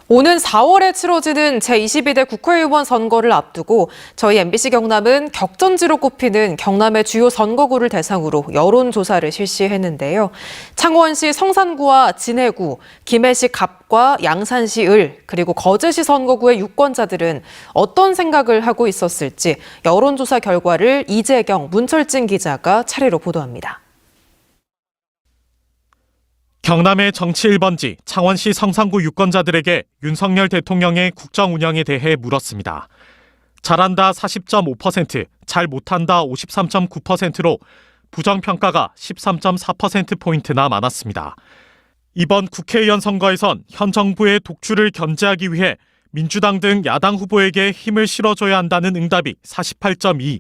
오는 4월에 치러지는 제22대 국회의원 선거를 앞두고 저희 MBC 경남은 격전지로 꼽히는 경남의 주요 선거구를 대상으로 여론조사를 실시했는데요. 창원시 성산구와 진해구, 김해시 갑과 양산시 을, 그리고 거제시 선거구의 유권자들은 어떤 생각을 하고 있었을지 여론조사 결과를 이재경, 문철진 기자가 차례로 보도합니다. 경남의 정치 1번지 창원시 성산구 유권자들에게 윤석열 대통령의 국정 운영에 대해 물었습니다. 잘한다 40.5%, 잘 못한다 53.9%로 부정평가가 13.4%포인트나 많았습니다. 이번 국회의원 선거에선 현 정부의 독주를 견제하기 위해 민주당 등 야당 후보에게 힘을 실어줘야 한다는 응답이 48.2,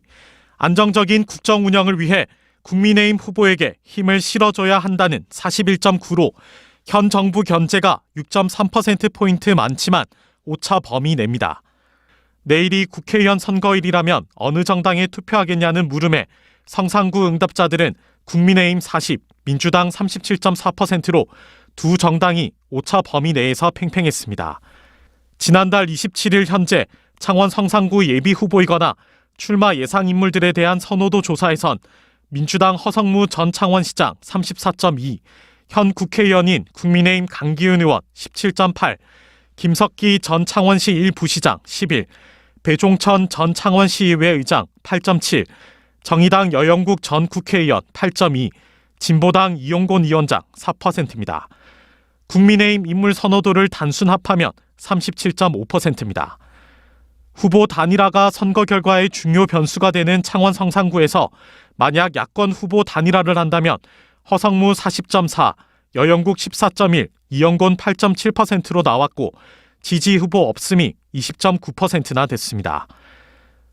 안정적인 국정 운영을 위해 국민의힘 후보에게 힘을 실어줘야 한다는 41.9로 현 정부 견제가 6.3%포인트 많지만 오차 범위 내입니다. 내일이 국회의원 선거일이라면 어느 정당에 투표하겠냐는 물음에 성산구 응답자들은 국민의힘 40, 민주당 37.4%로 두 정당이 오차 범위 내에서 팽팽했습니다. 지난달 27일 현재 창원 성산구 예비 후보이거나 출마 예상 인물들에 대한 선호도 조사에선 민주당 허성무 전 창원시장 34.2, 현 국회의원인 국민의힘 강기훈 의원 17.8, 김석기 전 창원시 1부시장 11, 배종천 전 창원시의회 의장 8.7, 정의당 여영국 전 국회의원 8.2, 진보당 이용곤 위원장 4%입니다. 국민의힘 인물 선호도를 단순 합하면 37.5%입니다. 후보 단일화가 선거 결과의 중요 변수가 되는 창원 성산구에서 만약 야권 후보 단일화를 한다면 허성무 40.4, 여영국 14.1, 이용곤 8.7%로 나왔고 지지 후보 없음이 20.9%나 됐습니다.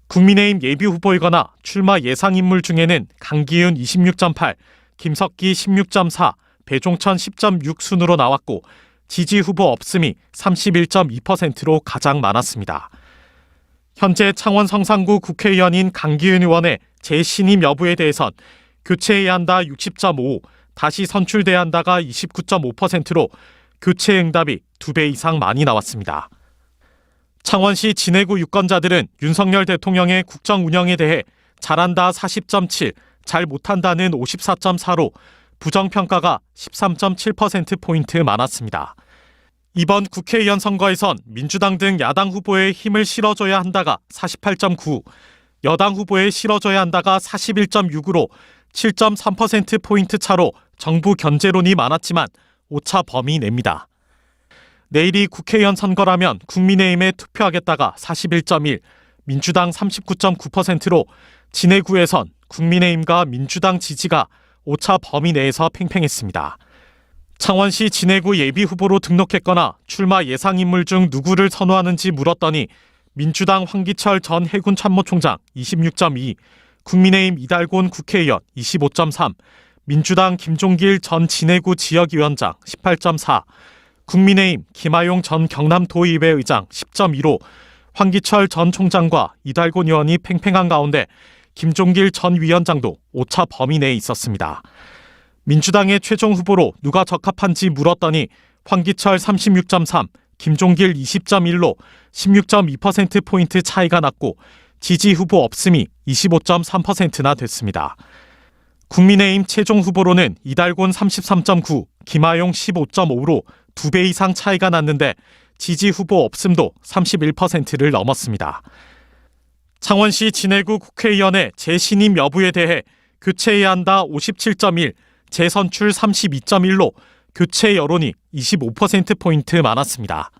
국민의힘 예비 후보이거나 출마 예상 인물 중에는 강기훈 26.8, 김석기 16.4, 배종천 10.6 순으로 나왔고 지지 후보 없음이 31.2%로 가장 많았습니다. 현재 창원 성산구 국회의원인 강기훈 의원의 재신임 여부에 대해선 교체해야 한다 60.5, 다시 선출돼야 한다가 29.5%로 교체 응답이 2배 이상 많이 나왔습니다. 창원시 진해구 유권자들은 윤석열 대통령의 국정 운영에 대해 잘한다 40.7, 잘 못한다는 54.4로 부정평가가 13.7%포인트 많았습니다. 이번 국회의원 선거에선 민주당 등 야당 후보에 힘을 실어줘야 한다가 48.9, 여당 후보에 실어줘야 한다가 41.6으로 7.3%포인트 차로 정부 견제론이 많았지만 오차 범위 내입니다. 내일이 국회의원 선거라면 국민의힘에 투표하겠다가 41.1, 민주당 39.9%로 진해구에선 국민의힘과 민주당 지지가 오차 범위 내에서 팽팽했습니다. 창원시 진해구 예비 후보로 등록했거나 출마 예상 인물 중 누구를 선호하는지 물었더니 민주당 황기철 전 해군 참모총장 26.2, 국민의힘 이달곤 국회의원 25.3, 민주당 김종길 전 진해구 지역위원장 18.4, 국민의힘 김하용 전 경남도의회 의장 10.2로 황기철 전 총장과 이달곤 의원이 팽팽한 가운데 김종길 전 위원장도 오차 범위 내에 있었습니다. 민주당의 최종 후보로 누가 적합한지 물었더니 황기철 36.3, 김종길 20.1로 16.2%포인트 차이가 났고 지지 후보 없음이 25.3%나 됐습니다. 국민의힘 최종 후보로는 이달곤 33.9, 김하용 15.5로 2배 이상 차이가 났는데 지지 후보 없음도 31%를 넘었습니다. 창원시 진해구 국회의원의 재신임 여부에 대해 교체해야 한다 57.1, 재선출 32.1로 교체 여론이 25%포인트 많았습니다.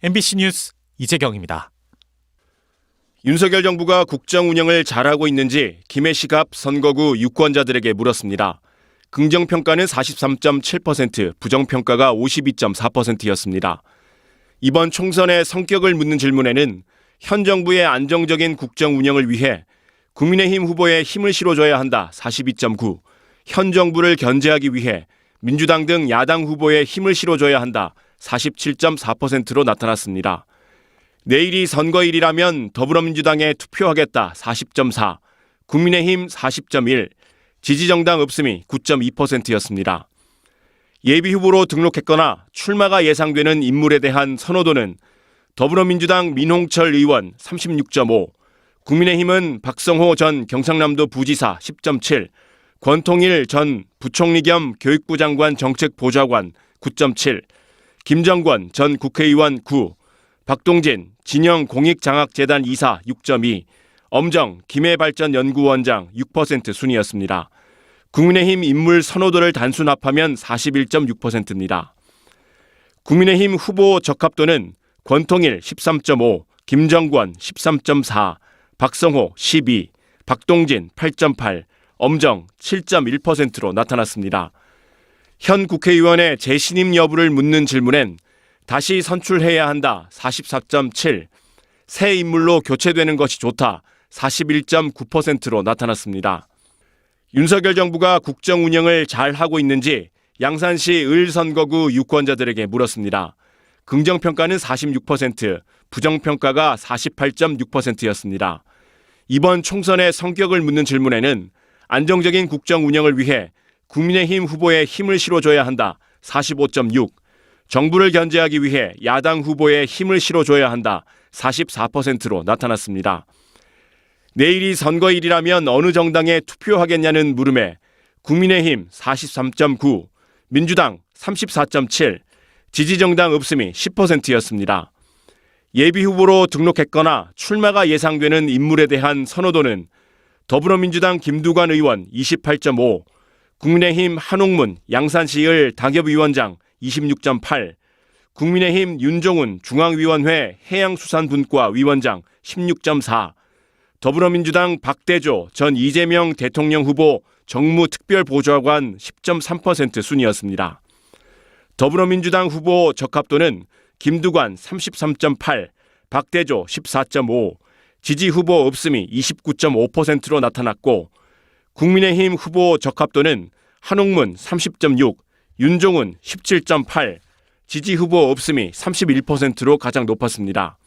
MBC 뉴스 이재경입니다. 윤석열 정부가 국정 운영을 잘하고 있는지 김해시갑 선거구 유권자들에게 물었습니다. 긍정평가는 43.7%, 부정평가가 52.4%였습니다. 이번 총선의 성격을 묻는 질문에는 현 정부의 안정적인 국정 운영을 위해 국민의힘 후보에 힘을 실어줘야 한다 42.9, 현 정부를 견제하기 위해 민주당 등 야당 후보에 힘을 실어줘야 한다 47.4%로 나타났습니다. 내일이 선거일이라면 더불어민주당에 투표하겠다 40.4, 국민의힘 40.1, 지지정당 없음이 9.2%였습니다. 예비후보로 등록했거나 출마가 예상되는 인물에 대한 선호도는 더불어민주당 민홍철 의원 36.5, 국민의힘은 박성호 전 경상남도 부지사 10.7, 권통일 전 부총리 겸 교육부 장관 정책보좌관 9.7, 김정권 전 국회의원 9, 박동진 진영 공익장학재단 이사 6.2, 엄정 기회발전연구원장 6% 순이었습니다. 국민의힘 인물 선호도를 단순합하면 41.6%입니다. 국민의힘 후보 적합도는 권통일 13.5, 김정권 13.4, 박성호 12, 박동진 8.8, 엄정 7.1%로 나타났습니다. 현 국회의원의 재신임 여부를 묻는 질문엔 다시 선출해야 한다 44.7, 새 인물로 교체되는 것이 좋다 41.9%로 나타났습니다. 윤석열 정부가 국정 운영을 잘 하고 있는지 양산시 을 선거구 유권자들에게 물었습니다. 긍정평가는 46%, 부정평가가 48.6%였습니다. 이번 총선의 성격을 묻는 질문에는 안정적인 국정 운영을 위해 국민의힘 후보에 힘을 실어줘야 한다 45.6, 정부를 견제하기 위해 야당 후보에 힘을 실어줘야 한다 44%로 나타났습니다. 내일이 선거일이라면 어느 정당에 투표하겠냐는 물음에 국민의힘 43.9, 민주당 34.7, 지지정당 없음이 10%였습니다. 예비후보로 등록했거나 출마가 예상되는 인물에 대한 선호도는 더불어민주당 김두관 의원 28.5, 국민의힘 한옥문 양산시을 당협위원장 26.8, 국민의힘 윤종훈 중앙위원회 해양수산분과 위원장 16.4, 더불어민주당 박대조 전 이재명 대통령 후보 정무특별보좌관 10.3% 순이었습니다. 더불어민주당 후보 적합도는 김두관 33.8, 박대조 14.5, 지지 후보 없음이 29.5%로 나타났고 국민의힘 후보 적합도는 한옥문 30.6, 윤종훈 17.8, 지지 후보 없음이 31%로 가장 높았습니다.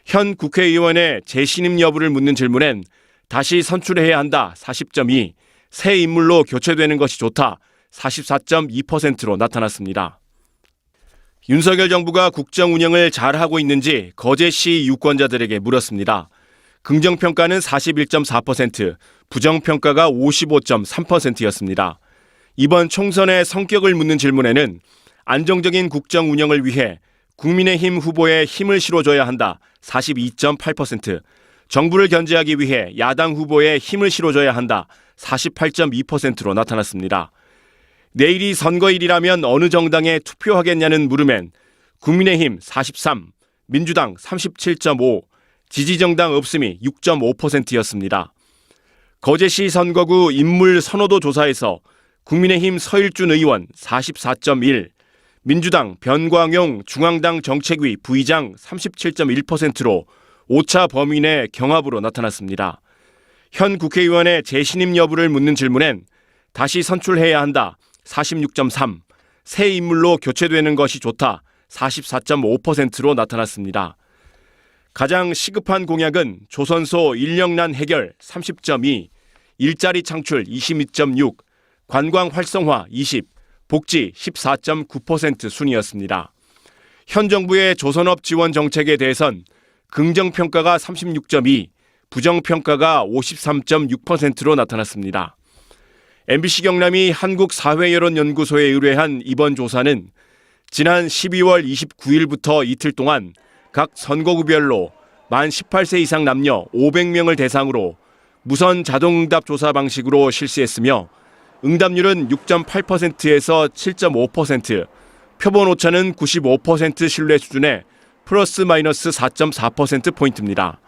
현 국회의원의 재신임 여부를 묻는 질문엔 다시 선출해야 한다 40.2, 새 인물로 교체되는 것이 좋다 44.2%로 나타났습니다. 윤석열 정부가 국정 운영을 잘하고 있는지 거제시 유권자들에게 물었습니다. 긍정평가는 41.4%, 부정평가가 55.3%였습니다. 이번 총선의 성격을 묻는 질문에는 안정적인 국정 운영을 위해 국민의힘 후보에 힘을 실어줘야 한다 42.8%, 정부를 견제하기 위해 야당 후보에 힘을 실어줘야 한다 48.2%로 나타났습니다. 내일이 선거일이라면 어느 정당에 투표하겠냐는 물음엔 국민의힘 43, 민주당 37.5, 지지정당 없음이 6.5%였습니다. 거제시 선거구 인물 선호도 조사에서 국민의힘 서일준 의원 44.1, 민주당 변광용 중앙당 정책위 부의장 37.1%로 5차 범위 내 경합으로 나타났습니다. 현 국회의원의 재신임 여부를 묻는 질문엔 다시 선출해야 한다 46.3, 새 인물로 교체되는 것이 좋다 44.5%로 나타났습니다. 가장 시급한 공약은 조선소 인력난 해결 30.2, 일자리 창출 22.6, 관광 활성화 20, 복지 14.9% 순이었습니다. 현 정부의 조선업 지원 정책에 대해선 긍정평가가 36.2, 부정평가가 53.6%로 나타났습니다. MBC 경남이 한국사회여론연구소에 의뢰한 이번 조사는 지난 12월 29일부터 이틀 동안 각 선거구별로 만 18세 이상 남녀 500명을 대상으로 무선 자동응답 조사 방식으로 실시했으며 응답률은 6.8%에서 7.5%, 표본 오차는 95% 신뢰 수준의 플러스 마이너스 4.4%포인트입니다.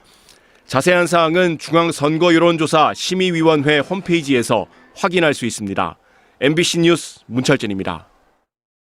자세한 사항은 중앙선거여론조사 심의위원회 홈페이지에서 확인할 수 있습니다. MBC 뉴스 문철진입니다.